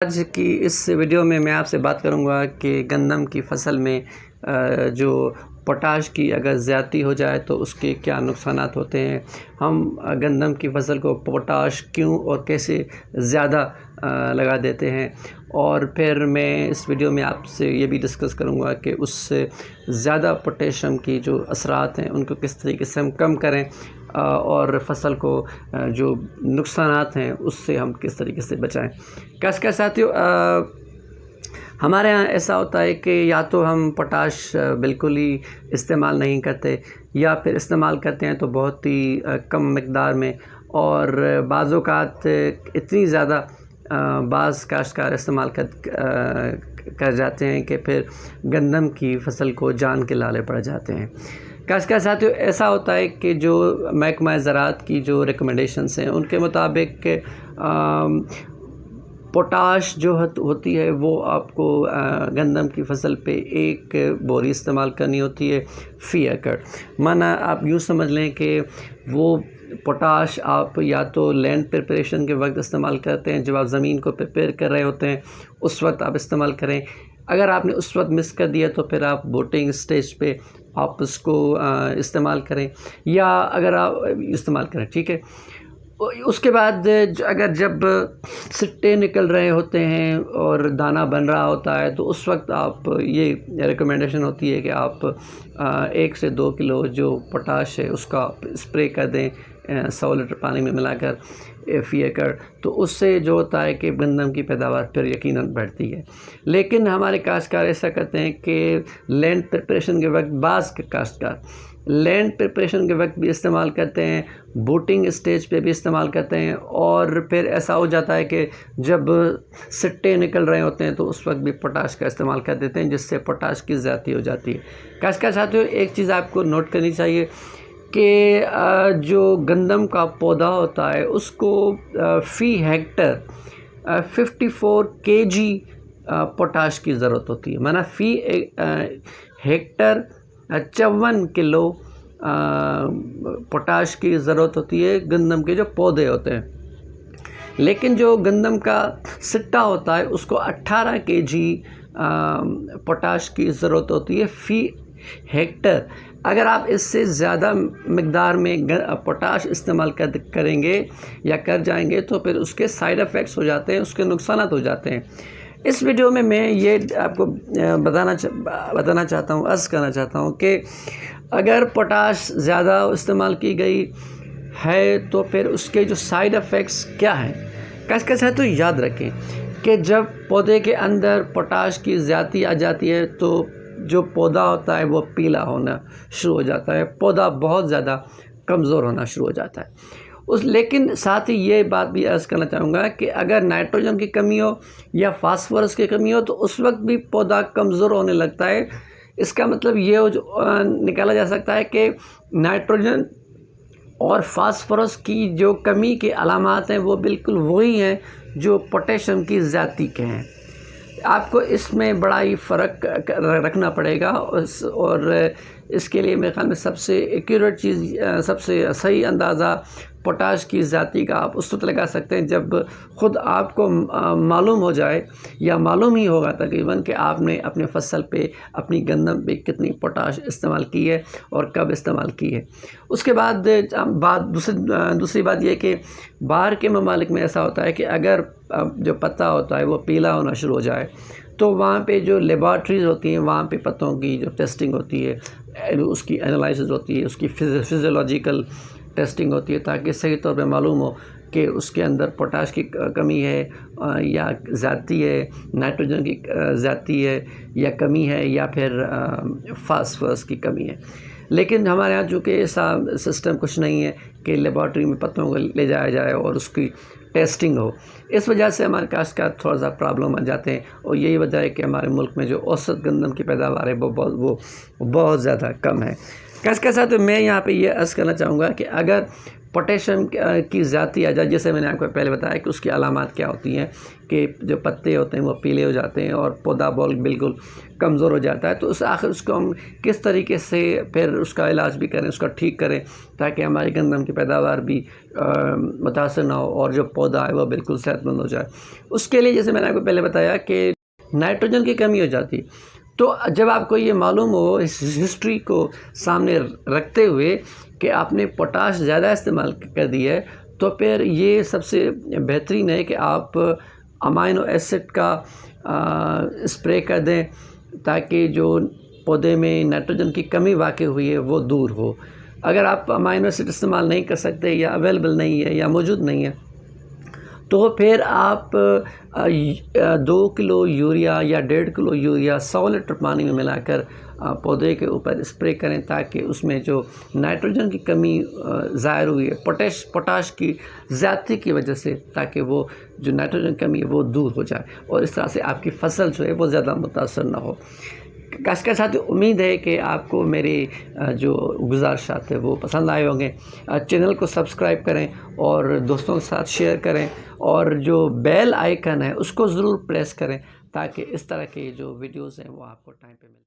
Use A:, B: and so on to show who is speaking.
A: آج کی اس ویڈیو میں آپ سے بات کروں گا کہ گندم کی فصل میں جو پوٹاش کی اگر زیادتی ہو جائے تو اس کے کیا نقصانات ہوتے ہیں۔ ہم گندم کی فصل کو پوٹاش کیوں اور کیسے زیادہ لگا دیتے ہیں، اور پھر میں اس ویڈیو میں آپ سے یہ بھی ڈسکس کروں گا کہ اس سے زیادہ پوٹیشیم کی جو اثرات ہیں ان کو کس طریقے سے ہم کم کریں، اور فصل کو جو نقصانات ہیں اس سے ہم کس طریقے سے بچائیں۔ کیا ساتھیو، ہمارے ہاں ایسا ہوتا ہے کہ یا تو ہم پوٹاش بالکل ہی استعمال نہیں کرتے، یا پھر استعمال کرتے ہیں تو بہت ہی کم مقدار میں، اور بعض اوقات اتنی زیادہ بعض کاشتکار استعمال کر جاتے ہیں کہ پھر گندم کی فصل کو جان کے لالے پڑ جاتے ہیں۔ کاشتکار ساتھیو، ایسا ہوتا ہے کہ جو محکمہ زراعت کی جو ریکمنڈیشنز ہیں ان کے مطابق پوٹاش جو ہوتی ہے وہ آپ کو گندم کی فصل پہ 1 بوری استعمال کرنی ہوتی ہے فی ایکڑ۔ مانا آپ یوں سمجھ لیں کہ وہ پوٹاش آپ یا تو لینڈ پریپریشن کے وقت استعمال کرتے ہیں، جب آپ زمین کو پریپیئر کر رہے ہوتے ہیں اس وقت آپ استعمال کریں۔ اگر آپ نے اس وقت مس کر دیا تو پھر آپ بوٹنگ سٹیج پہ آپ اس کو استعمال کریں، یا اگر آپ استعمال کریں، ٹھیک ہے۔ اس کے بعد جب سٹے نکل رہے ہوتے ہیں اور دانہ بن رہا ہوتا ہے تو اس وقت آپ یہ ریکمنڈیشن ہوتی ہے کہ آپ 1 سے 2 کلو جو پوٹاش ہے اس کا اسپرے کر دیں 100 لیٹر پانی میں ملا کر فی ایکڑ، تو اس سے جو ہوتا ہے کہ گندم کی پیداوار پھر یقیناً بڑھتی ہے۔ لیکن ہمارے کاشتکار ایسا کرتے ہیں کہ لینڈ پریپریشن کے وقت بعض کے کاشتکار لینڈ پریپریشن کے وقت بھی استعمال کرتے ہیں، بوٹنگ اسٹیج پہ بھی استعمال کرتے ہیں، اور پھر ایسا ہو جاتا ہے کہ جب سٹے نکل رہے ہوتے ہیں تو اس وقت بھی پوٹاش کا استعمال کر دیتے ہیں، جس سے پوٹاش کی زیادتی ہو جاتی ہے۔ کاشتکار ساتھیو، ایک چیز آپ کو نوٹ کرنی چاہیے کہ جو گندم کا پودا ہوتا ہے اس کو فی ہیکٹر 54 kg پوٹاش کی ضرورت ہوتی ہے، مانا فی ہیکٹر 54 کلو پوٹاش کی ضرورت ہوتی ہے گندم کے جو پودے ہوتے ہیں۔ لیکن جو گندم کا سٹا ہوتا ہے اس کو 18 kg پوٹاش کی ضرورت ہوتی ہے فی ہیکٹر۔ اگر آپ اس سے زیادہ مقدار میں پوٹاش استعمال کریں گے یا کر جائیں گے تو پھر اس کے سائیڈ ایفیکٹس ہو جاتے ہیں، اس کے نقصانات ہو جاتے ہیں۔ اس ویڈیو میں یہ آپ کو بتانا چاہتا ہوں، عرض کرنا چاہتا ہوں کہ اگر پوٹاش زیادہ استعمال کی گئی ہے تو پھر اس کے جو سائیڈ ایفیکٹس کیا ہیں۔ کیسے تو یاد رکھیں کہ جب پودے کے اندر پوٹاش کی زیادتی آ جاتی ہے تو جو پودا ہوتا ہے وہ پیلا ہونا شروع ہو جاتا ہے، پودا بہت زیادہ کمزور ہونا شروع ہو جاتا ہے۔ لیکن ساتھ ہی یہ بات بھی عرض کرنا چاہوں گا کہ اگر نائٹروجن کی کمی ہو یا فاسفورس کی کمی ہو تو اس وقت بھی پودا کمزور ہونے لگتا ہے۔ اس کا مطلب یہ نکالا جا سکتا ہے کہ نائٹروجن اور فاسفورس کی جو کمی کے علامات ہیں وہ بالکل وہی ہیں جو پوٹیشیم کی زیادتی کے ہیں۔ آپ کو اس میں بڑا ہی فرق رکھنا پڑے گا، اور اس کے لیے میرے خیال میں سب سے ایکوریٹ چیز، سب سے صحیح اندازہ پوٹاش کی زیادتی کا آپ اس وقت لگا سکتے ہیں جب خود آپ کو معلوم ہو جائے، یا معلوم ہی ہوگا تقریباً کہ آپ نے اپنے فصل پہ، اپنی گندم پہ کتنی پوٹاش استعمال کی ہے اور کب استعمال کی ہے۔ اس کے بعد دوسری بات یہ کہ باہر کے ممالک میں ایسا ہوتا ہے کہ اگر جو پتا ہوتا ہے وہ پیلا ہونا شروع ہو جائے تو وہاں پہ جو لیبارٹریز ہوتی ہیں وہاں پہ پتوں کی جو ٹیسٹنگ ہوتی ہے، اس کی انالائسز ہوتی ہے، اس کی فزیولوجیکل ٹیسٹنگ ہوتی ہے تاکہ صحیح طور پہ معلوم ہو کہ اس کے اندر پوٹاش کی کمی ہے یا زیادتی ہے، نائٹروجن کی زیادتی ہے یا کمی ہے، یا پھر فاسفورس کی کمی ہے۔ لیکن ہمارے ہاں چونکہ ایسا سسٹم کچھ نہیں ہے کہ لیبارٹری میں پتوں کو لے جایا جائے اور اس کی ٹیسٹنگ ہو، اس وجہ سے ہمارے کاشتکار تھوڑا سا پرابلم آ جاتے ہیں، اور یہی وجہ ہے کہ ہمارے ملک میں جو اوسط گندم کی پیداوار ہے وہ بہت زیادہ کم ہے۔ اس کے ساتھ میں یہاں پہ یہ عرض کرنا چاہوں گا کہ اگر پوٹیشیم کی ذاتی اجزاء، جیسے میں نے آپ کو پہلے بتایا کہ اس کی علامات کیا ہوتی ہیں کہ جو پتے ہوتے ہیں وہ پیلے ہو جاتے ہیں اور پودا بالکل کمزور ہو جاتا ہے، تو آخر اس کو ہم کس طریقے سے پھر اس کا علاج بھی کریں، اس کا ٹھیک کریں تاکہ ہماری گندم کی پیداوار بھی متاثر نہ ہو اور جو پودا ہے وہ بالکل صحت مند ہو جائے۔ اس کے لیے جیسے میں نے آپ کو پہلے بتایا کہ نائٹروجن کی کمی ہو جاتی، تو جب آپ کو یہ معلوم ہو اس ہسٹری کو سامنے رکھتے ہوئے کہ آپ نے پوٹاش زیادہ استعمال کر دی ہے، تو پھر یہ سب سے بہترین ہے کہ آپ امائنو ایسڈ کا اسپرے کر دیں تاکہ جو پودے میں نائٹروجن کی کمی واقع ہوئی ہے وہ دور ہو۔ اگر آپ امائنو ایسڈ استعمال نہیں کر سکتے یا اویلیبل نہیں ہے یا موجود نہیں ہے، تو پھر آپ 2 کلو یوریا یا 1.5 کلو یوریا 100 لیٹر پانی میں ملا کر پودے کے اوپر اسپرے کریں تاکہ اس میں جو نائٹروجن کی کمی ظاہر ہوئی ہے پوٹاش کی زیادتی کی وجہ سے، تاکہ وہ جو نائٹروجن کمی ہے وہ دور ہو جائے اور اس طرح سے آپ کی فصل جو ہے وہ زیادہ متاثر نہ ہو۔ اس کے ساتھ امید ہے کہ آپ کو میرے جو گزارشات ہیں وہ پسند آئے ہوں گے۔ چینل کو سبسکرائب کریں اور دوستوں کے ساتھ شیئر کریں اور جو بیل آئیکن ہے اس کو ضرور پریس کریں تاکہ اس طرح کے جو ویڈیوز ہیں وہ آپ کو ٹائم پہ ملیں۔